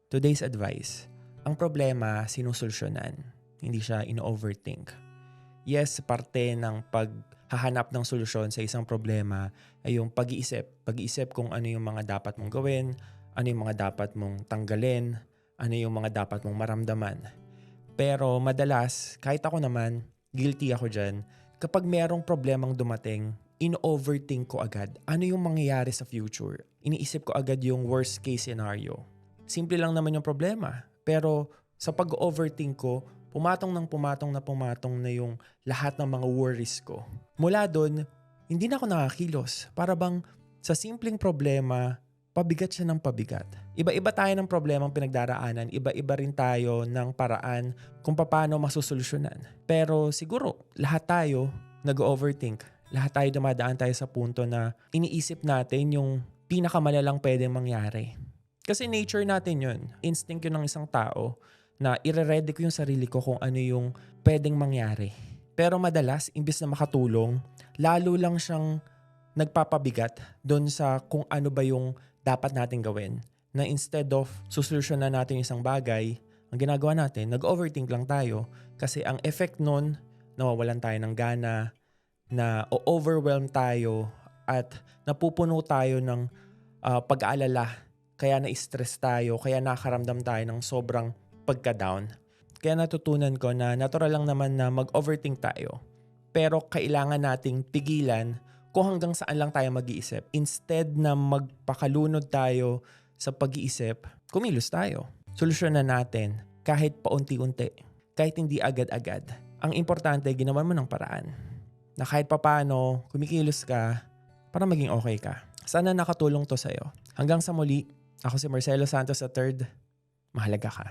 Today's advice, ang problema sinusolusyonan, hindi siya ino-overthink. Yes, parte ng paghahanap ng solusyon sa isang problema ay yung pag-iisip. Pag-iisip kung ano yung mga dapat mong gawin, ano yung mga dapat mong tanggalin, ano yung mga dapat mong maramdaman. Pero madalas, kahit ako naman, guilty ako dyan, kapag merong problemang dumating, in-overthink ko agad ano yung mangyayari sa future. Iniisip ko agad yung worst case scenario. Simple lang naman yung problema. Pero sa pag-overthink ko, pumatong na yung lahat ng mga worries ko. Mula doon, hindi na ako nakakilos. Para bang sa simpleng problema, pabigat siya ng pabigat. Iba-iba tayo ng problemang pinagdaraanan. Iba-iba rin tayo ng paraan kung paano masusolusyonan. Pero siguro, lahat tayo nag-overthink. Lahat tayo dumadaan tayo sa punto na iniisip natin yung pinakamalalang pwedeng mangyari. Kasi nature natin yun. Instinct yun ng isang tao na ire-ready ko yung sarili ko kung ano yung pwedeng mangyari. Pero madalas, imbis na makatulong, lalo lang siyang nagpapabigat doon sa kung ano ba yung dapat natin gawin. Na instead of susolusyonan natin isang bagay, ang ginagawa natin, nag-overthink lang tayo kasi ang effect nun, nawawalan tayo ng gana, na o-overwhelm tayo at napupuno tayo ng pag-aalala. Kaya na-stress tayo, kaya nakaramdam tayo ng sobrang pagka-down. Kaya natutunan ko na natural lang naman na mag-overthink tayo. Pero kailangan nating pigilan kung hanggang saan lang tayo mag-iisip. Instead na magpakalunod tayo sa pag-iisip, kumilos tayo. Solusyonan natin kahit paunti-unti, kahit hindi agad-agad. Ang importante, ginawan mo ng paraan. Na kahit papaano, kumikilos ka para maging okay ka. Sana nakatulong to sa'yo. Hanggang sa muli, ako si Marcelo Santos III. Mahalaga ka.